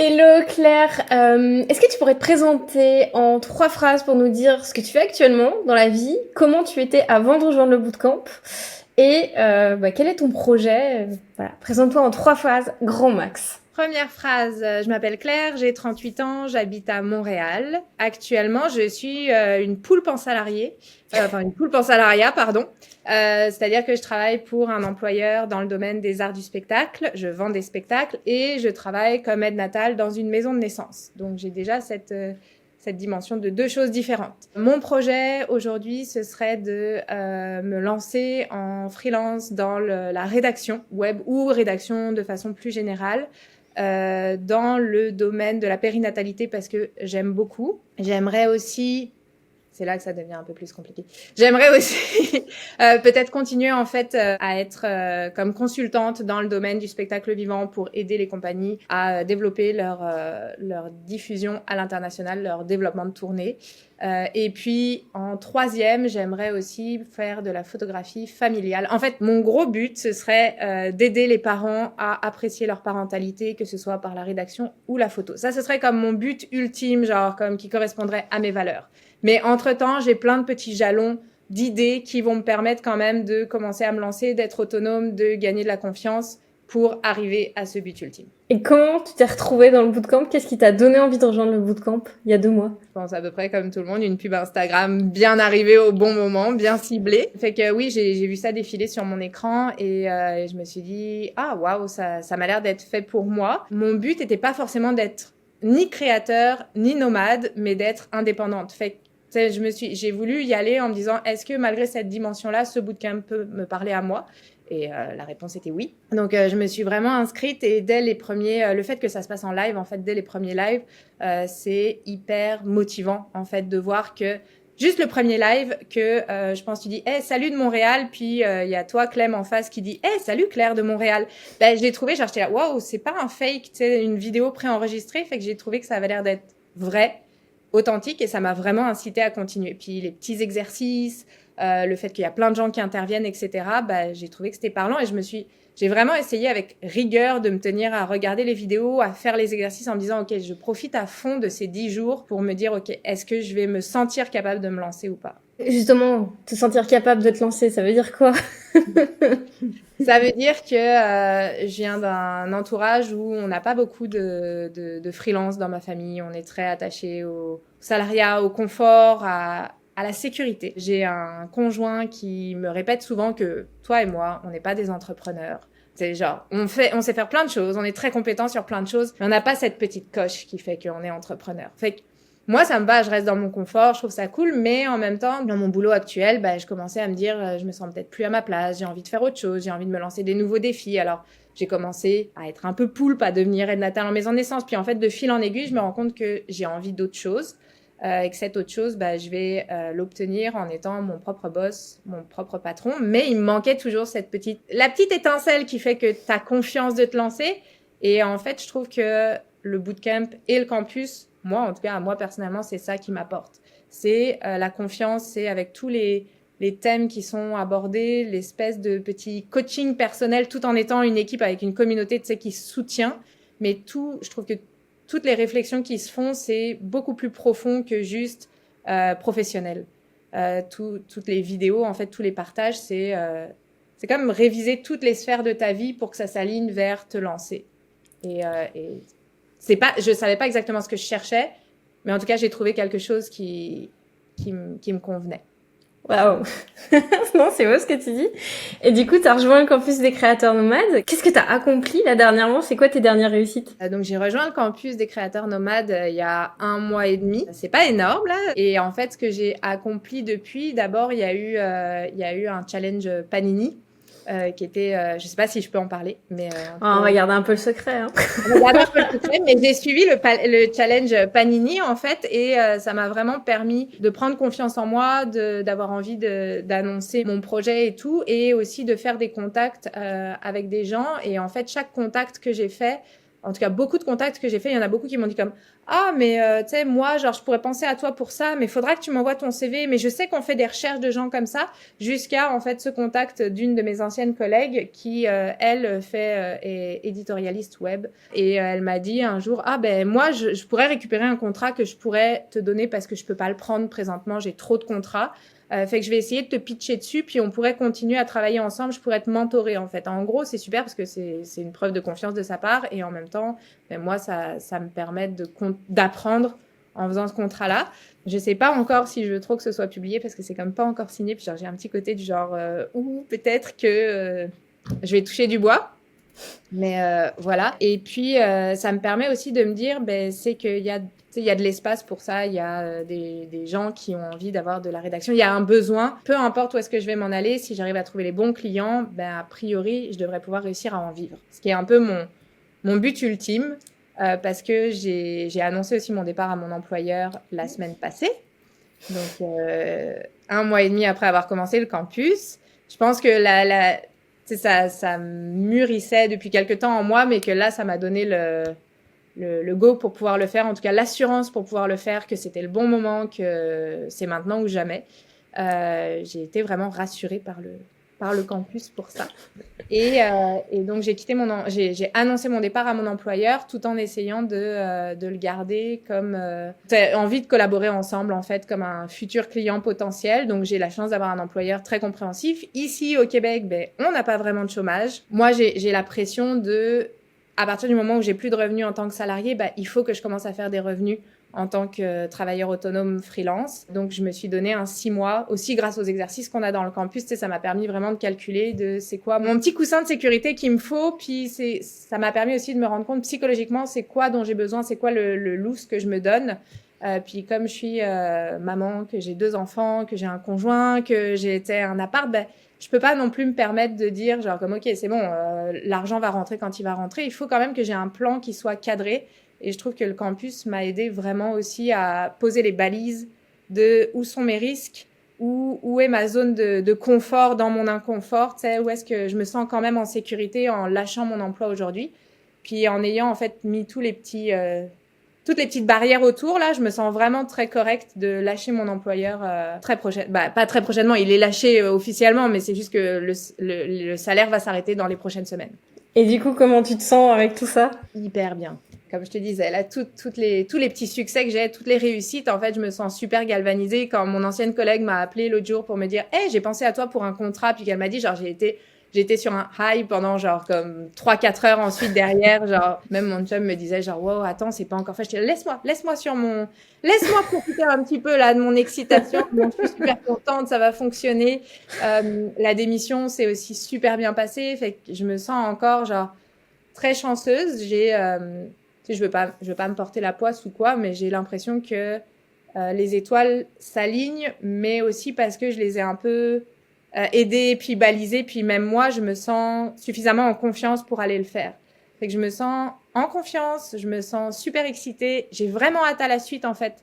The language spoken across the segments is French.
Hello Claire, est-ce que tu pourrais te présenter en 3 phrases pour nous dire ce que tu fais actuellement dans la vie, comment tu étais avant de rejoindre le bootcamp et quel est ton projet? Voilà, présente-toi en 3 phrases, grand max. Première phrase, je m'appelle Claire, j'ai 38 ans, j'habite à Montréal. Actuellement, je suis une poulpe en salarié, une poulpe en salariat, pardon. C'est-à-dire que je travaille pour un employeur dans le domaine des arts du spectacle, je vends des spectacles et je travaille comme aide natale dans une maison de naissance. Donc j'ai déjà cette dimension de 2 choses différentes. Mon projet aujourd'hui, ce serait de me lancer en freelance dans la rédaction web ou rédaction de façon plus générale. Dans le domaine de la périnatalité parce que j'aime beaucoup. J'aimerais aussi, c'est là que ça devient un peu plus compliqué. J'aimerais aussi peut-être continuer en fait à être comme consultante dans le domaine du spectacle vivant pour aider les compagnies à développer leur diffusion à l'international, leur développement de tournée. Et puis en troisième, j'aimerais aussi faire de la photographie familiale. En fait, mon gros but, ce serait d'aider les parents à apprécier leur parentalité, que ce soit par la rédaction ou la photo. Ça, ce serait comme mon but ultime, genre comme qui correspondrait à mes valeurs. Mais entre-temps, j'ai plein de petits jalons d'idées qui vont me permettre quand même de commencer à me lancer, d'être autonome, de gagner de la confiance pour arriver à ce but ultime. Et quand tu t'es retrouvée dans le bootcamp, qu'est-ce qui t'a donné envie de rejoindre le bootcamp il y a 2 mois? Je pense à peu près comme tout le monde, une pub Instagram bien arrivée au bon moment, bien ciblée. Fait que oui, j'ai vu ça défiler sur mon écran et je me suis dit, ah waouh, ça m'a l'air d'être fait pour moi. Mon but n'était pas forcément d'être ni créateur, ni nomade, mais d'être indépendante. Fait que j'ai voulu y aller en me disant, est-ce que malgré cette dimension-là, ce bootcamp peut me parler à moi? Et la réponse était oui. Donc je me suis vraiment inscrite et dès les premiers, le fait que ça se passe en live, en fait, dès les premiers lives, c'est hyper motivant en fait de voir que juste le premier live que je pense tu dis hey, salut de Montréal, puis il y a toi Clem en face qui dit hey, salut Claire de Montréal. Ben je l'ai trouvé, genre j'étais là waouh, c'est pas un fake, tu sais, une vidéo préenregistrée, fait que j'ai trouvé que ça avait l'air d'être vrai, authentique et ça m'a vraiment incité à continuer. Puis les petits exercices, le fait qu'il y a plein de gens qui interviennent, etc. Bah, j'ai trouvé que c'était parlant et j'ai vraiment essayé avec rigueur de me tenir à regarder les vidéos, à faire les exercices en me disant ok, je profite à fond de ces 10 jours pour me dire ok, est-ce que je vais me sentir capable de me lancer ou pas. Justement, te sentir capable de te lancer, ça veut dire quoi? Ça veut dire que je viens d'un entourage où on n'a pas beaucoup de freelance dans ma famille. On est très attaché au salariat, au confort, à la sécurité. J'ai un conjoint qui me répète souvent que toi et moi, on n'est pas des entrepreneurs. C'est genre, on sait faire plein de choses, on est très compétents sur plein de choses, mais on n'a pas cette petite coche qui fait qu'on est entrepreneur. Fait que moi, ça me va, je reste dans mon confort, je trouve ça cool, mais en même temps, dans mon boulot actuel, bah, je commençais à me dire, je me sens peut-être plus à ma place, j'ai envie de faire autre chose, j'ai envie de me lancer des nouveaux défis. Alors, j'ai commencé à être un peu poulpe, à devenir aide natale en maison de naissance. Puis en fait, de fil en aiguille, je me rends compte que j'ai envie d'autre chose. Et que cette autre chose, bah, je vais l'obtenir en étant mon propre boss, mon propre patron. Mais il me manquait toujours la petite étincelle qui fait que tu as confiance de te lancer. Et en fait, je trouve que le bootcamp et le campus, moi, en tout cas, moi personnellement, c'est ça qui m'apporte. C'est la confiance, c'est avec tous les thèmes qui sont abordés, l'espèce de petit coaching personnel, tout en étant une équipe avec une communauté, tu sais, qui se soutient. Mais je trouve que toutes les réflexions qui se font, c'est beaucoup plus profond que juste professionnel. Toutes les vidéos, en fait, tous les partages, c'est comme réviser toutes les sphères de ta vie pour que ça s'aligne vers te lancer. Et je savais pas exactement ce que je cherchais, mais en tout cas, j'ai trouvé quelque chose qui me convenait. Waouh! Non, c'est beau ce que tu dis. Et du coup, tu as rejoint le campus des créateurs nomades. Qu'est-ce que tu as accompli là dernièrement? C'est quoi tes dernières réussites? Donc j'ai rejoint le campus des créateurs nomades il y a 1 mois et demi. C'est pas énorme là. Et en fait, ce que j'ai accompli depuis, d'abord, il y a eu un challenge Panini. Qui était, je sais pas si je peux en parler, mais On va garder un peu le secret. Hein. on va garder un peu le secret, mais j'ai suivi le challenge Panini en fait, et ça m'a vraiment permis de prendre confiance en moi, d'avoir envie d'annoncer mon projet et tout, et aussi de faire des contacts avec des gens. Et en fait, chaque contact que j'ai fait en tout cas, beaucoup de contacts que j'ai fait, il y en a beaucoup qui m'ont dit comme « Ah, mais tu sais, moi, genre, je pourrais penser à toi pour ça, mais il faudra que tu m'envoies ton CV. » Mais je sais qu'on fait des recherches de gens comme ça, jusqu'à, en fait, ce contact d'une de mes anciennes collègues qui, elle, est éditorialiste web. Et elle m'a dit un jour « Ah, ben moi, je pourrais récupérer un contrat que je pourrais te donner parce que je peux pas le prendre présentement, j'ai trop de contrats. » Fait que je vais essayer de te pitcher dessus, puis on pourrait continuer à travailler ensemble, je pourrais te mentorer en fait. En gros, c'est super parce que c'est une preuve de confiance de sa part et en même temps, ben, moi, ça me permet d'apprendre en faisant ce contrat-là. Je sais pas encore si je veux trop que ce soit publié parce que c'est comme pas encore signé, puis genre, j'ai un petit côté du genre, ou peut-être que je vais toucher du bois. Mais voilà. Et puis, ça me permet aussi de me dire, ben, c'est qu'il y a de l'espace pour ça. Il y a des gens qui ont envie d'avoir de la rédaction. Il y a un besoin. Peu importe où est-ce que je vais m'en aller, si j'arrive à trouver les bons clients, ben, a priori, je devrais pouvoir réussir à en vivre. Ce qui est un peu mon but ultime, parce que j'ai annoncé aussi mon départ à mon employeur la semaine passée. Donc, 1 mois et demi après avoir commencé le campus. Je pense que ça mûrissait depuis quelque temps en moi, mais que là, ça m'a donné le go pour pouvoir le faire, en tout cas l'assurance pour pouvoir le faire, que c'était le bon moment, que c'est maintenant ou jamais. J'ai été vraiment rassurée par le campus pour ça. Et donc, j'ai annoncé mon départ à mon employeur tout en essayant de le garder comme envie de collaborer ensemble, en fait, comme un futur client potentiel. Donc, j'ai la chance d'avoir un employeur très compréhensif. Ici, au Québec, ben, on n'a pas vraiment de chômage. Moi, j'ai la pression à partir du moment où j'ai plus de revenus en tant que salarié, ben, il faut que je commence à faire des revenus en tant que travailleur autonome freelance. Donc, je me suis donné un 6 mois, aussi grâce aux exercices qu'on a dans le campus. Tu sais, ça m'a permis vraiment de calculer c'est quoi mon petit coussin de sécurité qu'il me faut. Puis, ça m'a permis aussi de me rendre compte psychologiquement, c'est quoi dont j'ai besoin, c'est quoi le loose que je me donne. Puis, comme je suis maman, que j'ai 2 enfants, que j'ai un conjoint, que j'ai un appart, ben, je peux pas non plus me permettre de dire genre comme ok, c'est bon, l'argent va rentrer quand il va rentrer. Il faut quand même que j'ai un plan qui soit cadré. Et je trouve que le campus m'a aidé vraiment aussi à poser les balises de où sont mes risques, où est ma zone de confort dans mon inconfort, tu sais, où est-ce que je me sens quand même en sécurité en lâchant mon emploi aujourd'hui. Puis en ayant en fait mis toutes les petites barrières autour, là, je me sens vraiment très correcte de lâcher mon employeur très prochainement. Bah, pas très prochainement, il est lâché officiellement, mais c'est juste que le salaire va s'arrêter dans les prochaines semaines. Et du coup, comment tu te sens avec tout ça? Hyper bien. Comme je te disais, là, tous les petits succès que j'ai, toutes les réussites, en fait, je me sens super galvanisée. Quand mon ancienne collègue m'a appelée l'autre jour pour me dire « Hey, j'ai pensé à toi pour un contrat », puis qu'elle m'a dit, genre, j'étais sur un high pendant, genre, comme 3-4 heures ensuite derrière, genre, même mon chum me disait, genre, wow, attends, c'est pas encore fait. Je disais, laisse-moi profiter un petit peu, là, de mon excitation. Bon, je suis super contente, ça va fonctionner. La démission, c'est aussi super bien passé. Fait que je me sens encore, genre, très chanceuse. Je veux pas me porter la poisse ou quoi, mais j'ai l'impression que les étoiles s'alignent, mais aussi parce que je les ai un peu aidées, puis balisées, puis même moi, je me sens suffisamment en confiance pour aller le faire. Fait que je me sens en confiance, je me sens super excitée, j'ai vraiment hâte à la suite en fait.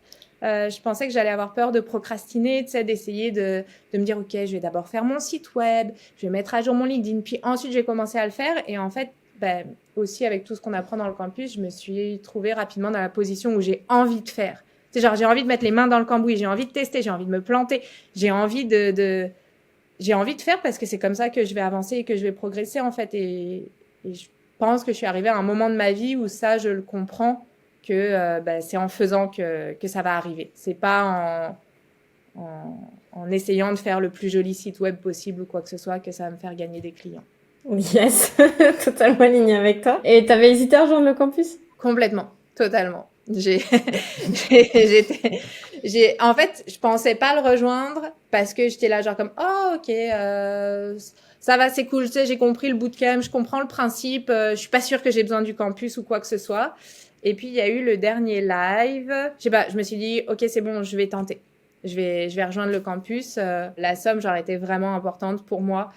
Je pensais que j'allais avoir peur de procrastiner, tu sais, d'essayer de me dire ok, je vais d'abord faire mon site web, je vais mettre à jour mon LinkedIn, puis ensuite je vais commencer à le faire. Et en fait, ben, aussi avec tout ce qu'on apprend dans le campus, je me suis trouvée rapidement dans la position où j'ai envie de faire. C'est genre j'ai envie de mettre les mains dans le cambouis, j'ai envie de tester, j'ai envie de me planter, j'ai envie j'ai envie de faire parce que c'est comme ça que je vais avancer et que je vais progresser en fait. Et je pense que je suis arrivée à un moment de ma vie où ça, je le comprends, que ben, c'est en faisant que ça va arriver. C'est pas en essayant de faire le plus joli site web possible ou quoi que ce soit que ça va me faire gagner des clients. Yes, totalement aligné avec toi. Et t'avais hésité à rejoindre le campus? Complètement, totalement. En fait, je pensais pas le rejoindre parce que j'étais là genre comme oh ok ça va c'est cool, tu sais, j'ai compris le bootcamp, je comprends le principe, je suis pas sûre que j'ai besoin du campus ou quoi que ce soit. Et puis il y a eu le dernier live, je sais pas, je me suis dit ok c'est bon, je vais tenter. Je vais rejoindre le campus. La somme, genre, était vraiment importante pour moi.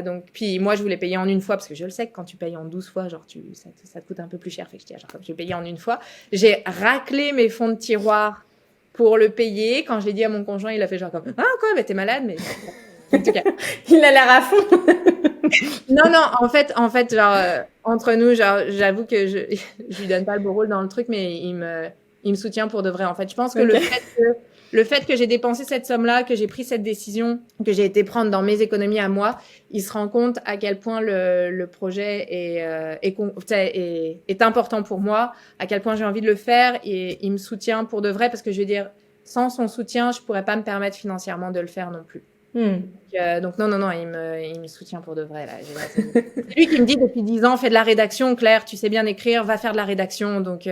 Donc, puis moi, je voulais payer en une fois parce que je le sais que quand tu payes en 12 fois, genre, ça te coûte un peu plus cher. Fait que je dis, genre, je vais payer en une fois. J'ai raclé mes fonds de tiroir pour le payer. Quand je l'ai dit à mon conjoint, il a fait genre comme, ah, quoi, bah, t'es malade, mais en tout cas. Il a l'air à fond. Non, non, en fait, genre, entre nous, genre, j'avoue que je lui donne pas le beau rôle dans le truc, mais il me soutient pour de vrai. En fait, je pense que Ok. le fait que j'ai dépensé cette somme-là, que j'ai pris cette décision, que j'ai été prendre dans mes économies à moi, il se rend compte à quel point le projet est important pour moi, à quel point j'ai envie de le faire, et il me soutient pour de vrai, parce que je veux dire, sans son soutien, je pourrais pas me permettre financièrement de le faire non plus. Donc non, non, non, il me soutient pour de vrai, là. C'est lui qui me dit depuis 10 ans, fais de la rédaction, Claire, tu sais bien écrire, va faire de la rédaction. Donc,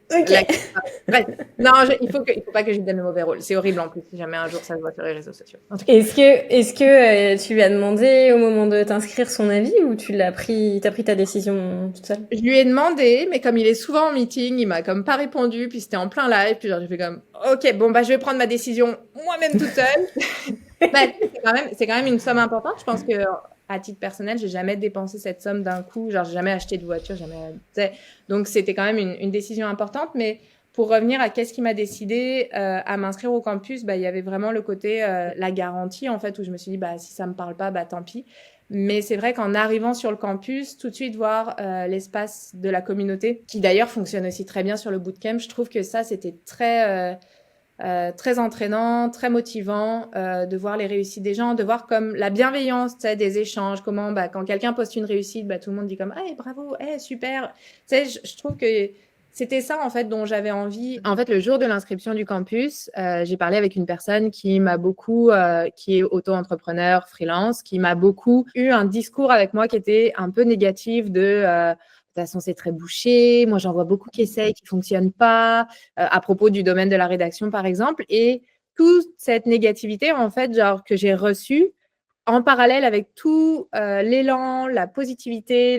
Ok. là, bref. Non, il faut pas que je lui donne le mauvais rôle. C'est horrible en plus, si jamais un jour ça se voit sur les réseaux sociaux. En tout cas, Est-ce que tu lui as demandé au moment de t'inscrire son avis ou t'as pris ta décision toute seule? je lui ai demandé, mais comme il est souvent en meeting, il m'a comme pas répondu, puis c'était en plein live, puis genre j'ai fait comme, ok, bon, bah je vais prendre ma décision moi-même toute seule. Bah, c'est quand même une somme importante. Je pense que à titre personnel, j'ai jamais dépensé cette somme d'un coup. Genre, j'ai jamais acheté de voiture, jamais. Donc, c'était quand même une décision importante. Mais pour revenir à qu'est-ce qui m'a décidé à m'inscrire au campus, bah, il y avait vraiment le côté la garantie en fait, où je me suis dit bah si ça me parle pas, bah tant pis. Mais c'est vrai qu'en arrivant sur le campus, tout de suite voir l'espace de la communauté, qui d'ailleurs fonctionne aussi très bien sur le bootcamp, je trouve que ça c'était très entraînant, très motivant de voir les réussites des gens, de voir comme la bienveillance des échanges, comment bah, quand quelqu'un poste une réussite, bah, tout le monde dit comme hey, bravo, hey, super. Je trouve que c'était ça en fait dont j'avais envie. En fait, le jour de l'inscription du campus, j'ai parlé avec une personne qui m'a beaucoup, qui est auto-entrepreneur, freelance, qui m'a beaucoup eu un discours avec moi qui était un peu négatif de toute façon, c'est très bouché. Moi, j'en vois beaucoup qui essayent, qui ne fonctionnent pas, à propos du domaine de la rédaction, par exemple. Et toute cette négativité, en fait, genre, que j'ai reçue, en parallèle avec tout l'élan, la positivité,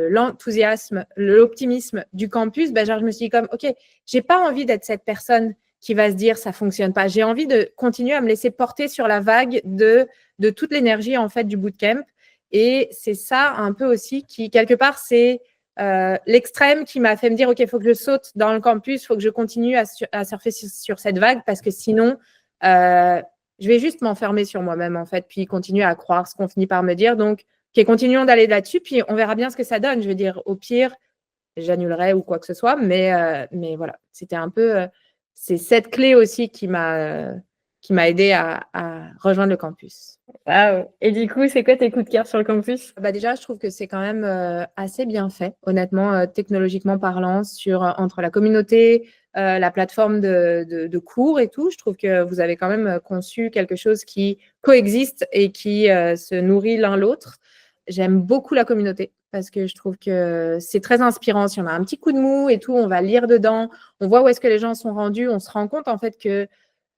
l'enthousiasme, l'optimisme du campus, ben, genre, je me suis dit comme, OK, j'ai pas envie d'être cette personne qui va se dire ça fonctionne pas. J'ai envie de continuer à me laisser porter sur la vague de toute l'énergie, en fait, du bootcamp. Et c'est ça un peu aussi qui, quelque part, c'est l'extrême qui m'a fait me dire, OK, il faut que je saute dans le campus, il faut que je continue à surfer sur cette vague parce que sinon, je vais juste m'enfermer sur moi-même, en fait, puis continuer à croire ce qu'on finit par me dire. Donc, OK, continuons d'aller là-dessus, puis on verra bien ce que ça donne. Je veux dire, au pire, j'annulerai ou quoi que ce soit, mais voilà, c'était un peu, c'est cette clé aussi qui m'a aidé à rejoindre le campus. Waouh. Et du coup, c'est quoi tes coups de cœur sur le campus? Bah déjà, je trouve que c'est quand même assez bien fait, honnêtement, technologiquement parlant, entre la communauté, la plateforme de cours et tout. Je trouve que vous avez quand même conçu quelque chose qui coexiste et qui se nourrit l'un l'autre. J'aime beaucoup la communauté parce que je trouve que c'est très inspirant. Si on a un petit coup de mou et tout, on va lire dedans, on voit où est-ce que les gens sont rendus, on se rend compte en fait que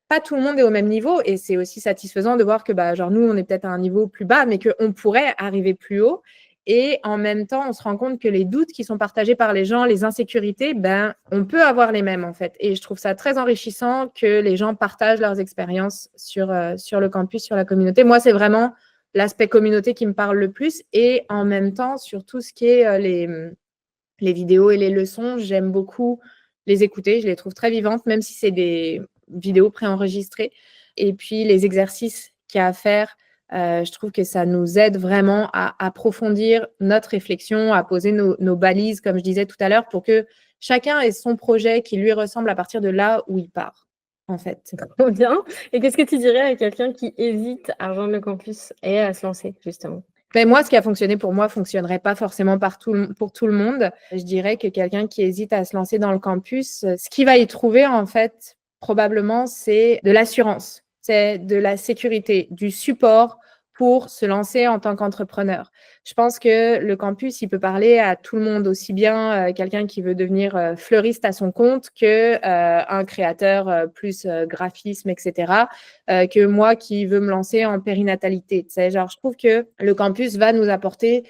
pas tout le monde est au même niveau et c'est aussi satisfaisant de voir que bah, genre nous, on est peut-être à un niveau plus bas, mais qu'on pourrait arriver plus haut. Et en même temps, on se rend compte que les doutes qui sont partagés par les gens, les insécurités, ben, on peut avoir les mêmes en fait. Et je trouve ça très enrichissant que les gens partagent leurs expériences sur le campus, sur la communauté. Moi, c'est vraiment l'aspect communauté qui me parle le plus. Et en même temps, sur tout ce qui est les vidéos et les leçons, j'aime beaucoup les écouter. Je les trouve très vivantes, même si c'est des vidéos préenregistrées. Et puis, les exercices qu'il y a à faire, je trouve que ça nous aide vraiment à approfondir notre réflexion, à poser nos balises, comme je disais tout à l'heure, pour que chacun ait son projet qui lui ressemble à partir de là où il part, en fait. Trop bien. Et qu'est-ce que tu dirais à quelqu'un qui hésite à rejoindre le campus et à se lancer, justement? Mais moi, ce qui a fonctionné pour moi fonctionnerait pas forcément pour tout le monde. Je dirais que quelqu'un qui hésite à se lancer dans le campus, ce qu'il va y trouver, en fait, probablement, c'est de l'assurance, c'est de la sécurité, du support pour se lancer en tant qu'entrepreneur. Je pense que le campus, il peut parler à tout le monde, aussi bien quelqu'un qui veut devenir fleuriste à son compte que un créateur plus graphisme, etc que moi qui veux me lancer en périnatalité. Genre, je trouve que le campus va nous apporter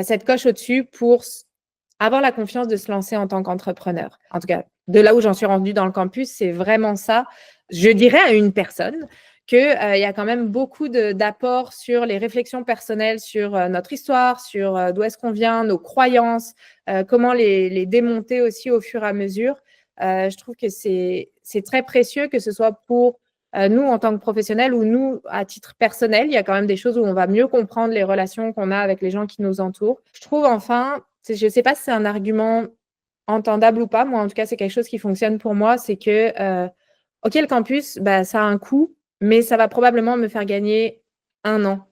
cette coche au-dessus pour avoir la confiance de se lancer en tant qu'entrepreneur. En tout cas, de là où j'en suis rendue dans le campus, c'est vraiment ça. Je dirais à une personne qu'il y a quand même beaucoup d'apports sur les réflexions personnelles, sur notre histoire, sur d'où est-ce qu'on vient, nos croyances, comment les démonter aussi au fur et à mesure. Je trouve que c'est très précieux, que ce soit pour nous, en tant que professionnels ou nous, à titre personnel, il y a quand même des choses où on va mieux comprendre les relations qu'on a avec les gens qui nous entourent. Je trouve enfin, je ne sais pas si c'est un argument entendable ou pas, moi en tout cas, c'est quelque chose qui fonctionne pour moi, c'est que, OK, le campus, bah, ça a un coût, mais ça va probablement me faire gagner 1 an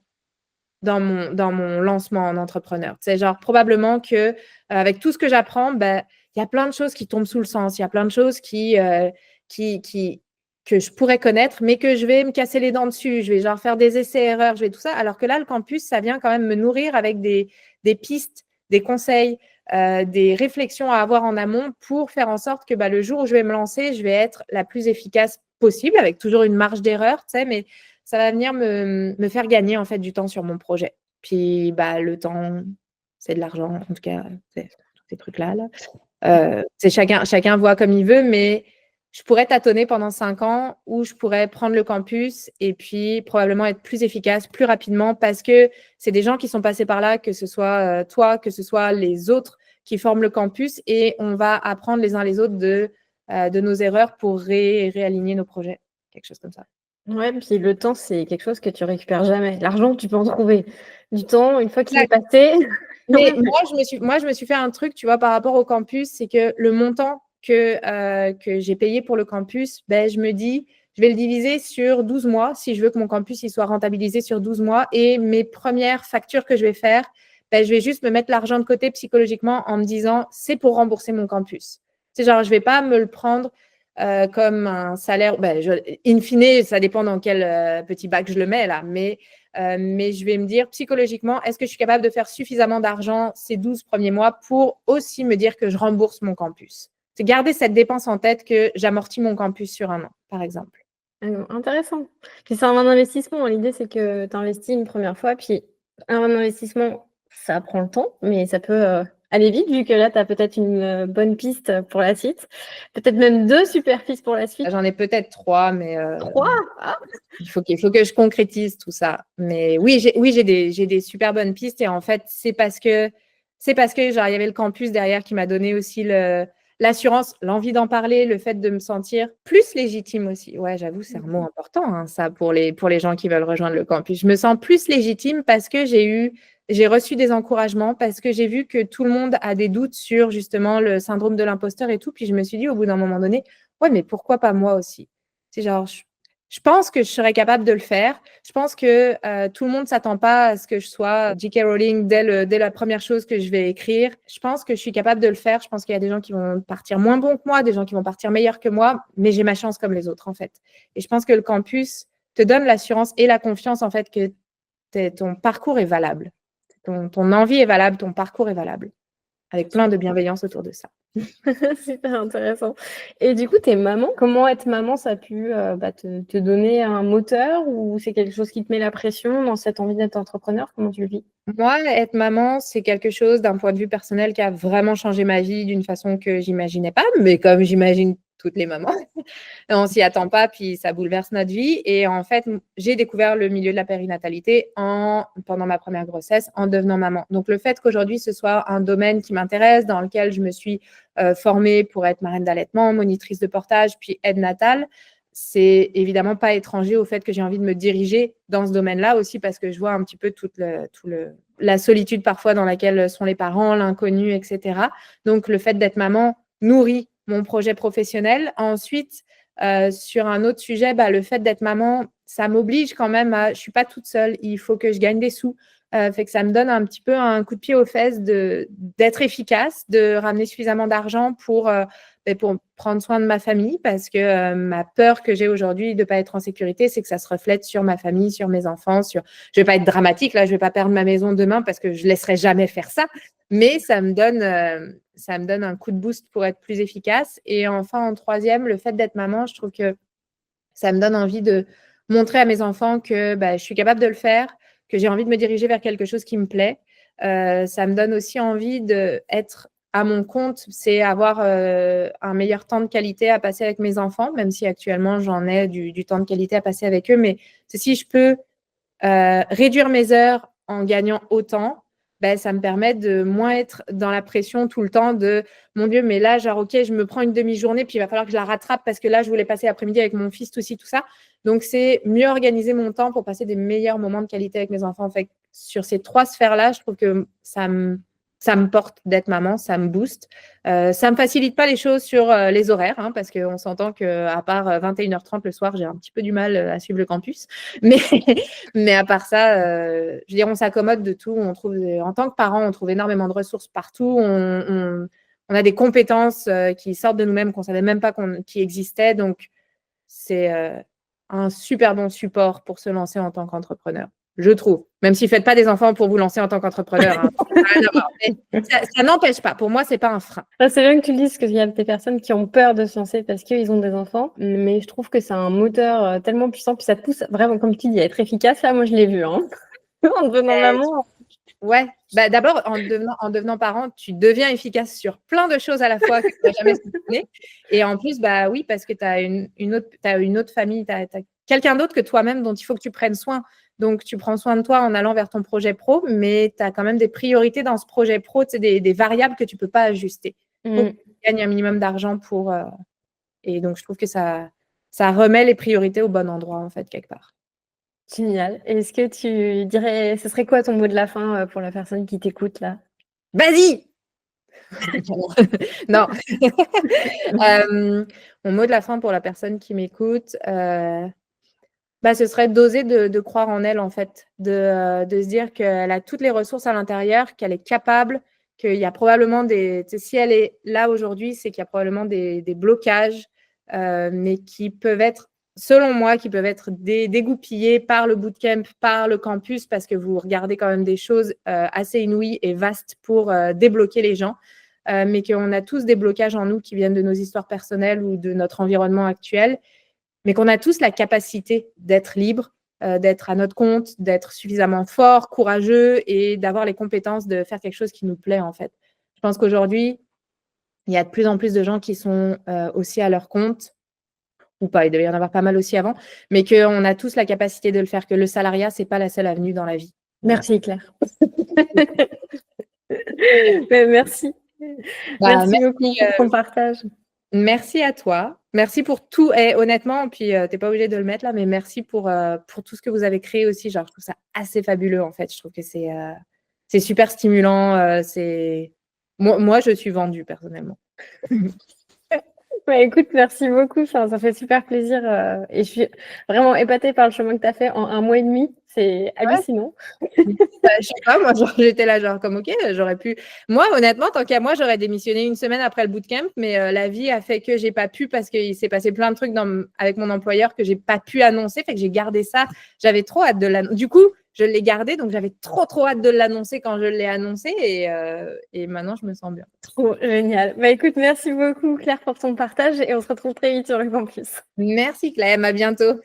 dans mon lancement en entrepreneur. C'est genre probablement que avec tout ce que j'apprends, ben, il y a plein de choses qui tombent sous le sens. Il y a plein de choses que je pourrais connaître, mais que je vais me casser les dents dessus. Je vais genre faire des essais-erreurs, je vais tout ça. Alors que là, le campus, ça vient quand même me nourrir avec des pistes, des conseils, des réflexions à avoir en amont pour faire en sorte que bah, le jour où je vais me lancer, je vais être la plus efficace possible, avec toujours une marge d'erreur, tu sais, mais ça va venir me faire gagner en fait du temps sur mon projet. Puis bah, le temps, c'est de l'argent, en tout cas, c'est tous ces trucs-là. C'est chacun voit comme il veut, mais je pourrais tâtonner pendant 5 ans ou je pourrais prendre le campus et puis probablement être plus efficace, plus rapidement parce que c'est des gens qui sont passés par là, que ce soit toi, que ce soit les autres qui forment le campus et on va apprendre les uns les autres de nos erreurs pour réaligner nos projets, quelque chose comme ça. Ouais, puis le temps, c'est quelque chose que tu récupères jamais. L'argent, tu peux en trouver. Du temps, une fois qu'il est Exact. passé. Mais moi, je me suis fait un truc, tu vois, par rapport au campus, c'est que le montant que j'ai payé pour le campus, ben, je me dis, je vais le diviser sur 12 mois si je veux que mon campus il soit rentabilisé sur 12 mois. Et mes premières factures que je vais faire, ben, je vais juste me mettre l'argent de côté psychologiquement en me disant, c'est pour rembourser mon campus. C'est genre, je ne vais pas me le prendre comme un salaire. Ben, in fine, ça dépend dans quel petit bac je le mets là. Mais je vais me dire psychologiquement, est-ce que je suis capable de faire suffisamment d'argent ces 12 premiers mois pour aussi me dire que je rembourse mon campus? C'est garder cette dépense en tête que j'amortis mon campus sur 1 an, par exemple. Intéressant. Puis c'est un investissement. L'idée, c'est que tu investis une première fois, puis un investissement, ça prend le temps, mais ça peut aller vite, vu que là, tu as peut-être une bonne piste pour la suite. Peut-être même 2 super pistes pour la suite. J'en ai peut-être 3, mais 3? Ah! il faut que je concrétise tout ça. Mais oui, j'ai des super bonnes pistes et en fait, c'est parce que genre, il y avait le campus derrière qui m'a donné aussi l'assurance, l'envie d'en parler, le fait de me sentir plus légitime aussi. Ouais, j'avoue, c'est un mot important, hein, ça, pour les gens qui veulent rejoindre le campus. Je me sens plus légitime parce que j'ai reçu des encouragements, parce que j'ai vu que tout le monde a des doutes sur justement le syndrome de l'imposteur et tout. Puis je me suis dit au bout d'un moment donné, ouais, mais pourquoi pas moi aussi? C'est genre, je pense que je serais capable de le faire. Je pense que tout le monde ne s'attend pas à ce que je sois J.K. Rowling dès la première chose que je vais écrire. Je pense que je suis capable de le faire. Je pense qu'il y a des gens qui vont partir moins bons que moi, des gens qui vont partir meilleurs que moi, mais j'ai ma chance comme les autres, en fait. Et je pense que le campus te donne l'assurance et la confiance, en fait, que ton parcours est valable. Ton envie est valable, ton parcours est valable. Avec plein de bienveillance autour de ça. Super intéressant. Et du coup, tu es maman. Comment être maman, ça a pu te donner un moteur ou c'est quelque chose qui te met la pression dans cette envie d'être entrepreneur? Comment tu le vis? Moi, être maman, c'est quelque chose d'un point de vue personnel qui a vraiment changé ma vie d'une façon que j'imaginais pas, mais comme j'imagine toutes les mamans, on s'y attend pas, puis ça bouleverse notre vie. Et en fait, j'ai découvert le milieu de la périnatalité pendant ma première grossesse, en devenant maman. Donc, le fait qu'aujourd'hui, ce soit un domaine qui m'intéresse, dans lequel je me suis formée pour être marraine d'allaitement, monitrice de portage, puis aide natale, c'est évidemment pas étranger au fait que j'ai envie de me diriger dans ce domaine-là aussi parce que je vois un petit peu la solitude parfois dans laquelle sont les parents, l'inconnu, etc. Donc, le fait d'être maman nourrit mon projet professionnel. Ensuite, sur un autre sujet, le fait d'être maman, ça m'oblige quand même je ne suis pas toute seule, il faut que je gagne des sous. Fait que ça me donne un petit peu un coup de pied aux fesses d'être efficace, de ramener suvaisamment d'argent pour prendre soin de ma famille parce que ma peur que j'ai aujourd'hui de ne pas être en sécurité, c'est que ça se reflète sur ma famille, sur mes enfants. Je ne vais pas être dramatique, là, je ne vais pas perdre ma maison demain parce que je ne laisserai jamais faire ça, mais ça me donne un coup de boost pour être plus efficace. Et enfin, en troisième, le fait d'être maman, je trouve que ça me donne envie de montrer à mes enfants que je suis capable de le faire, que j'ai envie de me diriger vers quelque chose qui me plaît. Ça me donne aussi envie d'être à mon compte, c'est avoir un meilleur temps de qualité à passer avec mes enfants, même si actuellement j'en ai du temps de qualité à passer avec eux. Mais si je peux réduire mes heures en gagnant autant, ben, ça me permet de moins être dans la pression tout le temps de mon Dieu, mais là, genre, ok, je me prends une demi-journée, puis il va falloir que je la rattrape parce que là, je voulais passer l'après-midi avec mon fils, tout ci, tout ça. Donc, c'est mieux organiser mon temps pour passer des meilleurs moments de qualité avec mes enfants. En fait, sur ces 3 sphères-là, je trouve que ça me porte d'être maman, ça me booste. Ça me facilite pas les choses sur les horaires, hein, parce qu'on s'entend qu'à part 21h30 le soir, j'ai un petit peu du mal à suivre le campus. Mais à part ça, je veux dire, on s'accommode de tout. On trouve, en tant que parent, on trouve énormément de ressources partout. On a des compétences qui sortent de nous-mêmes qu'on savait même pas qui existaient. Donc, c'est un super bon support pour se lancer en tant qu'entrepreneur, je trouve. Même si vous ne faites pas des enfants pour vous lancer en tant qu'entrepreneur. Hein. Ça n'empêche pas. Pour moi, ce n'est pas un frein. C'est bien que tu le dises, parce qu'il y a des personnes qui ont peur de se lancer parce qu'ils ont des enfants. Mais je trouve que c'est un moteur tellement puissant. Puis ça te pousse vraiment, comme tu dis, à être efficace. Là, moi, je l'ai vu. Hein. En devenant maman. Ouais. Bah, d'abord, en devenant parent, tu deviens efficace sur plein de choses à la fois que tu n'as jamais soupçonné. Et en plus, bah oui, parce que tu as une autre famille, tu as quelqu'un d'autre que toi-même dont il faut que tu prennes soin. Donc, tu prends soin de toi en allant vers ton projet pro, mais tu as quand même des priorités dans ce projet pro, des variables que tu ne peux pas ajuster. Il faut que tu gagnes un minimum d'argent pour… et donc, je trouve que ça remet les priorités au bon endroit, en fait, quelque part. Génial. Est-ce que tu dirais, ce serait quoi ton mot de la fin pour la personne qui t'écoute là? Vas-y! Non. Mon mot de la fin pour la personne qui m'écoute, ce serait d'oser de croire en elle, en fait, de se dire qu'elle a toutes les ressources à l'intérieur, qu'elle est capable, qu'il y a probablement si elle est là aujourd'hui, c'est qu'il y a probablement des blocages, mais qui peuvent être, selon moi, qui peuvent être dégoupillés par le bootcamp, par le campus, parce que vous regardez quand même des choses assez inouïes et vastes pour débloquer les gens, mais qu'on a tous des blocages en nous qui viennent de nos histoires personnelles ou de notre environnement actuel, mais qu'on a tous la capacité d'être libre, d'être à notre compte, d'être suffisamment fort, courageux et d'avoir les compétences de faire quelque chose qui nous plaît, en fait. Je pense qu'aujourd'hui, il y a de plus en plus de gens qui sont aussi à leur compte, ou pas, il devait y en avoir pas mal aussi avant, mais qu'on a tous la capacité de le faire, que le salariat, ce n'est pas la seule avenue dans la vie. Merci, Claire. Merci. Merci beaucoup pour ton partage. Merci à toi. Merci pour tout. Et honnêtement, puis tu n'es pas obligé de le mettre là, mais merci pour tout ce que vous avez créé aussi. Genre, je trouve ça assez fabuleux, en fait. Je trouve que c'est super stimulant. Moi, je suis vendue, personnellement. Écoute, merci beaucoup. Enfin, ça fait super plaisir. Et je suis vraiment épatée par le chemin que tu as fait en 1 mois et demi. C'est hallucinant. Je sais pas, moi, j'étais là, genre, comme, ok, j'aurais pu. Moi, honnêtement, tant qu'à moi, j'aurais démissionné une semaine après le bootcamp, mais la vie a fait que j'ai pas pu parce qu'il s'est passé plein de trucs avec mon employeur que j'ai pas pu annoncer. Fait que j'ai gardé ça. J'avais trop hâte de l'annoncer. Du coup, je l'ai gardé, donc j'avais trop hâte de l'annoncer quand je l'ai annoncé et maintenant, je me sens bien. Trop génial. Écoute, merci beaucoup, Claire, pour ton partage et on se retrouve très vite sur le campus. Merci, Claire. À bientôt.